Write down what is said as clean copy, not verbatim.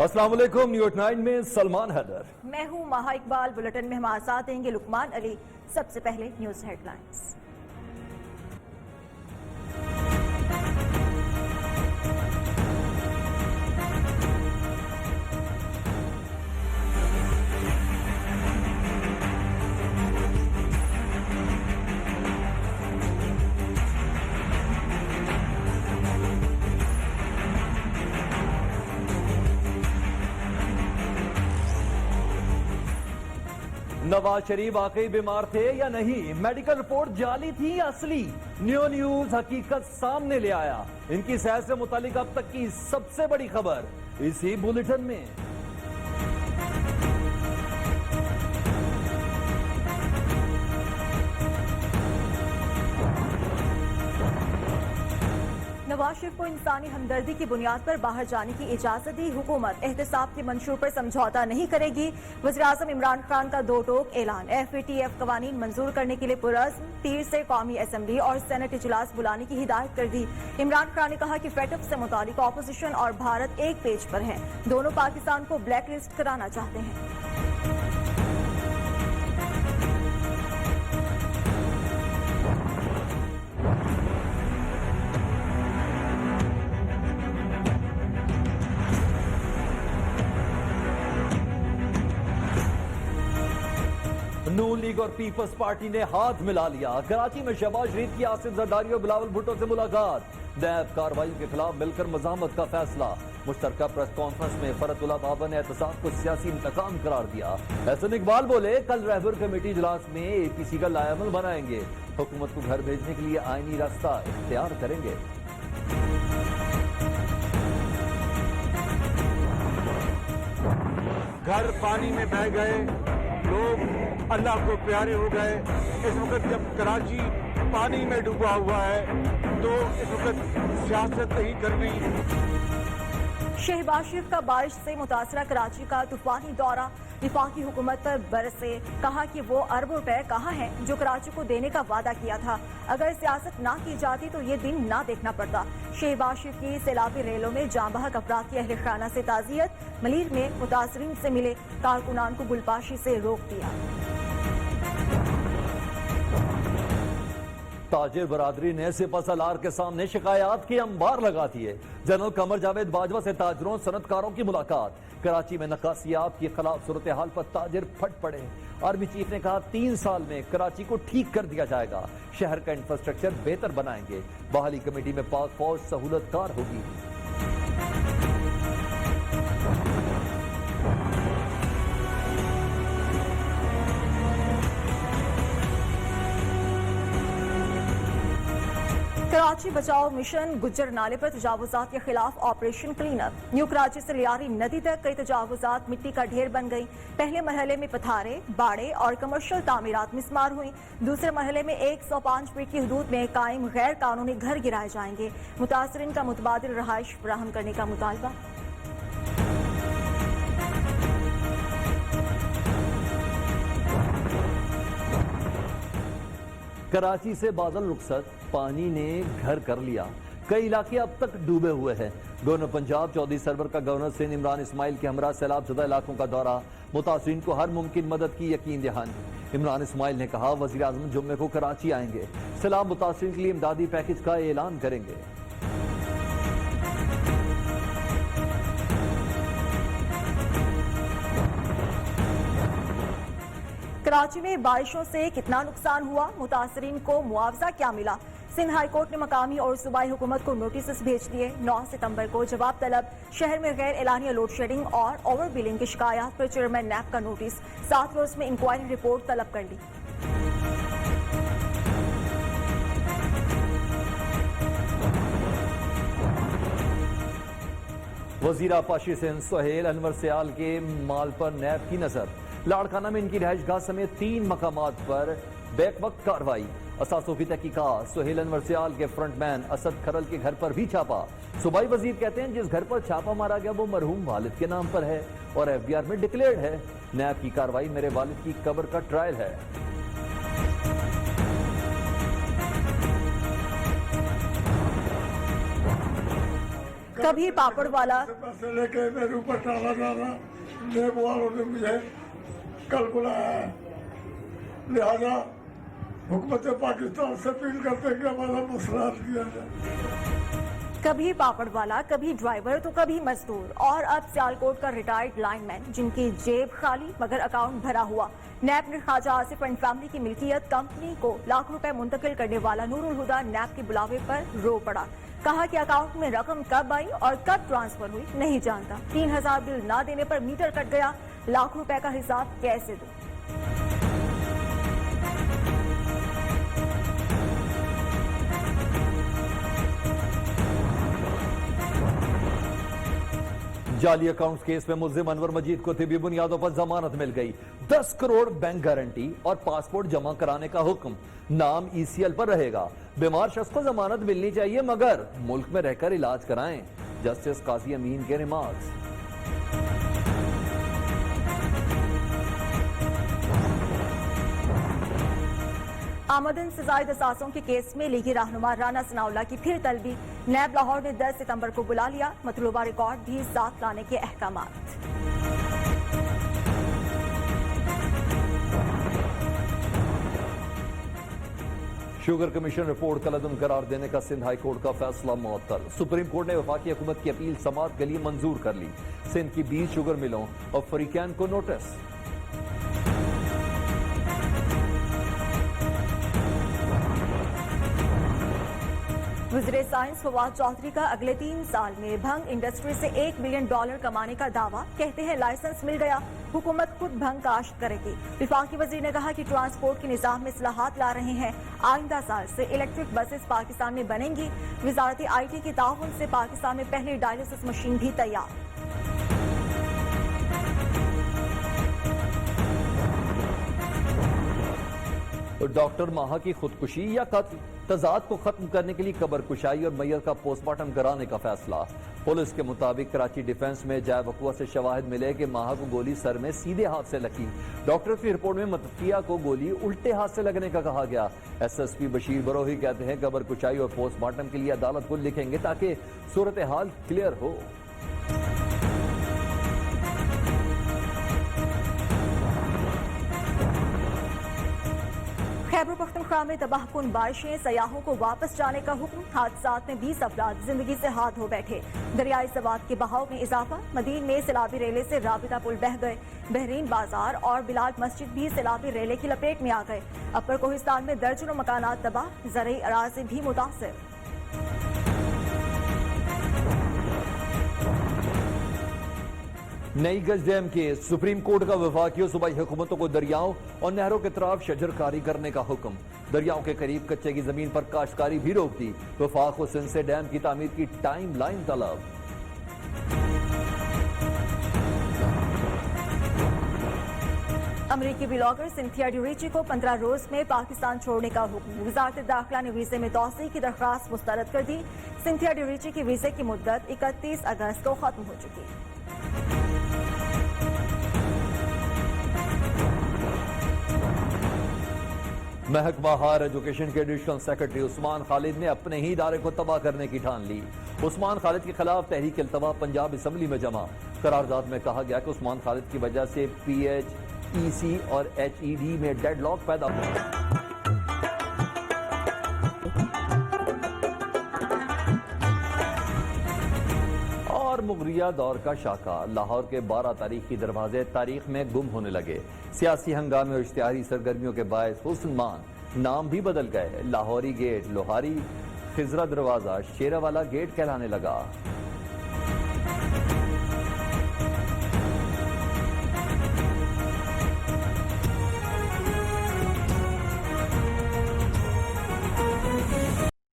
अस्सलाम वालेकुम। न्यूज़ 9 में सलमान हैदर। मैं हूं महा इकबाल। बुलेटिन में हमारे साथ देंगे लुकमान अली। सबसे पहले न्यूज हेडलाइंस। नवाज शरीफ वाकई बीमार थे या नहीं, मेडिकल रिपोर्ट जाली थी या असली, न्यूज हकीकत सामने ले आया। इनकी सेहत से मुतालिक अब तक की सबसे बड़ी खबर इसी बुलेटिन में। नवाज शरीफ को इंसानी हमदर्दी की बुनियाद पर बाहर जाने की इजाजत दी हुकूमत। एहतसाब के मंशूर पर समझौता नहीं करेगी। वज़ीर-ए-आज़म इमरान खान का दो टोक ऐलान। FATF कवानीन मंजूर करने के लिए पुरज़्म पीर से कौमी असम्बली और सेनेट इजलास बुलाने की हिदायत कर दी। इमरान खान ने कहा कि FATF से मुतालिक ऑपोजिशन और भारत एक पेज पर हैं। दोनों पाकिस्तान को ब्लैक लिस्ट कराना चाहते हैं। नून लीग और पीपल्स पार्टी ने हाथ मिला लिया। कराची में शहबाज शरीफ की आसिफ जरदारी और बिलावल भुट्टो से मुलाकात। नैब कार्रवाई के खिलाफ मिलकर मज़ामत का फैसला। मुश्तरका प्रेस कॉन्फ्रेंस में फरतुल्लाह बाबा ने एहतसाब को सियासी इंतकाम करार दिया। एहसन इकबाल बोले, कल रहबर कमेटी इजलास में APC का लाएमल बनाएंगे। हुकूमत को घर भेजने के लिए आईनी रास्ता इख्तियार करेंगे। घर पानी में बह गए, लोग अल्लाह को प्यारे हो गए। इस वक्त जब कराची पानी में डूबा हुआ है तो इस वक्त सियासत नहीं करनी। शहबाज शरीफ का बारिश से मुतासरा कराची का तूफानी दौरा। विफाकी हुकूमत पर बरसे, कहा कि वो अरबों रुपए कहाँ हैं जो कराची को देने का वादा किया था। अगर सियासत ना की जाती तो ये दिन ना देखना पड़ता। शहबाज शरीफ की सैलाबी रेलों में जांबहक अफराद की अहल खाना से ताज़ियत। मलीर में मुतासरीन से मिले, कारकुनान को गुलपाशी से रोक दिया। ताजिर बरादरी ने सिपा-सलार के सामने शिकायत की अंबार लगा दिए। जनरल कमर जावेद बाजवा से ताजरों सनतकारों की मुलाकात। कराची में नकासियात की खिलाफ सूरत हाल पर ताजिर फट पड़े। आर्मी चीफ ने कहा 3 साल में कराची को ठीक कर दिया जाएगा। शहर का इंफ्रास्ट्रक्चर बेहतर बनाएंगे। बहाली कमेटी में पाक फौज सहूलतकार होगी। कराची बचाओ मिशन। गुज्जर नाले पर तजावुजात के खिलाफ operation clean up. New Karachi से लियारी नदी तक कई तजावुजात मिट्टी का ढेर बन गई। पहले मरहले में पथारे, बाड़े और कमर्शियल तामीरात मिसमार हुई। दूसरे मरहले में 105 फीट की हदूद में कायम गैर कानूनी घर गिराए जाएंगे। मुतासरीन का मुतबादिल रहाइश फराहम करने का मुतालबा। कराची से बादल रुखसत, पानी ने घर कर लिया। कई इलाके अब तक डूबे हुए हैं। गवर्नर पंजाब चौधरी सरवर का गवर्नर सिंध इमरान इस्माइल के हमरा सैलाब शुदा इलाकों का दौरा। मुतासरीन को हर मुमकिन मदद की यकीन दहानी। इमरान इस्माइल ने कहा, वज़ीर आज़म जुम्मे को कराची आएंगे। सैलाब मुतासरीन के लिए इमदादी पैकेज का ऐलान करेंगे। कराची में बारिशों से कितना नुकसान हुआ, मुतासरीन को मुआवजा क्या मिला। सिंध हाईकोर्ट ने मकामी और सूबाई हुकूमत को नोटिस भेज दिए। 9 सितंबर को जवाब तलब। शहर में गैर एलानिया लोड शेडिंग और ओवर बिलिंग की शिकायत पर चेयरमैन नैब का नोटिस। 7 रोज में इंक्वायरी रिपोर्ट तलब कर ली। वजीर आपाशी सिंध सुहेल अनवर सियाल के माल पर नैब की नजर। लाड़काना में इनकी रिहाइशगाह समेत 3 मकामात पर बैक वक्त कार्रवाई। असासों की तहकीकात। सुहेल अनवर सियाल के फ्रंटमैन असद खरल के घर पर भी छापा। सूबाई वजीर कहते हैं जिस घर पर छापा मारा गया वो मरहूम वालिद के नाम पर है और FBR में डिक्लेयर्ड है। नैब की कार्रवाई मेरे वालिद की कब्र का ट्रायल है। कभी पापड़ वाला, पैसे लेके मेरे ऊपर डाला जा रहा, नेब वालों ने मुझे कल बुलाया है, लिहाजा हुकूमत पाकिस्तान से अपील करते हैं कि हमारा मसला हल किया जाए। कभी पापड़ वाला, कभी ड्राइवर तो कभी मजदूर, और अब सियालकोट का रिटायर्ड लाइनमैन जिनकी जेब खाली मगर अकाउंट भरा हुआ। नैब ने ख्वाजा आसिफ एंड फैमिली की मिल्कियत कंपनी को लाखों रुपए मुंतकिल करने वाला नूरुल हुदा नैब के बुलावे पर रो पड़ा। कहा कि अकाउंट में रकम कब आई और कब ट्रांसफर हुई नहीं जानता। 3000 बिल ना देने पर मीटर कट गया, लाखों रुपए का हिसाब कैसे दूं? जाली अकाउंट्स केस में मुल्जिम अनवर मजीद को तिबी बुनियादों पर जमानत मिल गई। 10 करोड़ बैंक गारंटी और पासपोर्ट जमा कराने का हुक्म। नाम ECL पर रहेगा। बीमार शख्स को जमानत मिलनी चाहिए मगर मुल्क में रहकर इलाज कराएं। जस्टिस काजी अमीन के रिमार्क्स। आमदन से जायद असासों के केस में लीगी रहनुमा राना सनाउल्लाह की फिर तलबी। नैब लाहौर ने 10 सितंबर को बुला लिया। मतलूबा रिकॉर्ड भी साथ लाने के अहकामात। शुगर कमीशन रिपोर्ट कलअदम करार देने का सिंध हाई कोर्ट का फैसला मुअत्तल। सुप्रीम कोर्ट ने वफाकी हुकूमत की अपील समाअत के लिए मंजूर कर ली। सिंध की 20 शुगर मिलों और फरीकैन को नोटिस। वज़ीर साइंस फवाद चौधरी का अगले 3 साल में भंग इंडस्ट्री से $1 बिलियन कमाने का दावा। कहते हैं लाइसेंस मिल गया, हुकूमत खुद भंग काश्त करेगी। विफाकी वजीर ने कहा कि ट्रांसपोर्ट के निज़ाम में इस्लाहात ला रहे हैं। आइंदा साल से इलेक्ट्रिक बसेस पाकिस्तान में बनेंगी। वजारत IT की ताउन से पाकिस्तान में पहली डायलिसिस मशीन भी तैयार। डॉक्टर माहा की खुदकुशी या कत्ल, तजाद को खत्म करने के लिए कबर कुशाई और मैयर का पोस्टमार्टम कराने का फैसला। पुलिस के मुताबिक कराची डिफेंस में जाय वकुआ से शवाहिद मिले कि माहा को गोली सर में सीधे हाथ से लगी। डॉक्टर की रिपोर्ट में मतकिया को गोली उल्टे हाथ से लगने का कहा गया। SSP बशीर बरोही कहते हैं कबर कुशाई और पोस्टमार्टम के लिए अदालत को लिखेंगे ताकि सूरत हाल क्लियर हो। खैबर पख्तूनख्वा में तबाहकुन बारिशें, सयाहों को वापस जाने का हुक्म। हादसात में 20 अफराद जिंदगी से हाथ धो बैठे। दरियाई सवाद के बहाव में इजाफा। मदीन में सैलाबी रेले से राबिता पुल बह गए। बहरीन बाजार और बिलाल मस्जिद भी सैलाबी रेले की लपेट में आ गए। अपर कोहिस्तान में दर्जनों मकानात तबाह, ज़रई अराज़ी भी मुतासिर। नई गज डैम के सुप्रीम कोर्ट का वफाकी सूबाई हुकूमतों को दरियाओं और नहरों के तरफ शजरकारी करने का हुक्म। दरियाओं के करीब कच्चे की जमीन पर काश्तकारी भी रोक दी। वफाक को सिंध से डैम की तामीर की टाइम लाइन तलब। अमरीकी ब्लॉगर सिंथिया ड्यूरिची को 15 रोज में पाकिस्तान छोड़ने का हुक्म। वजारत दाखिला ने वीजे में तौसीह की दरख्वास्त मुस्तरद कर दी। सिंथिया ड्यूरिची की वीजे की मुद्दत 31 अगस्त को खत्म हो चुकी है। महकमा हायर एजुकेशन के एडिशनल सेक्रेटरी उस्मान खालिद ने अपने ही इदारे को तबाह करने की ठान ली। उस्मान खालिद के खिलाफ तहरीक इल्तवा पंजाब असम्बली में जमा। करारदाद में कहा गया कि उस्मान खालिद की वजह से PHEC और HED में डेडलॉक पैदा हुआ। और मुगरिया दौर का शाखा, लाहौर के 12 तारीखी दरवाजे तारीख में गुम होने लगे। सियासी हंगामे और इश्तिहारी सरगर्मियों के बायस हुस्नमान नाम भी बदल गए। लाहौरी गेट लोहारी, खिजरा दरवाजा शेरावाला गेट कहलाने लगा।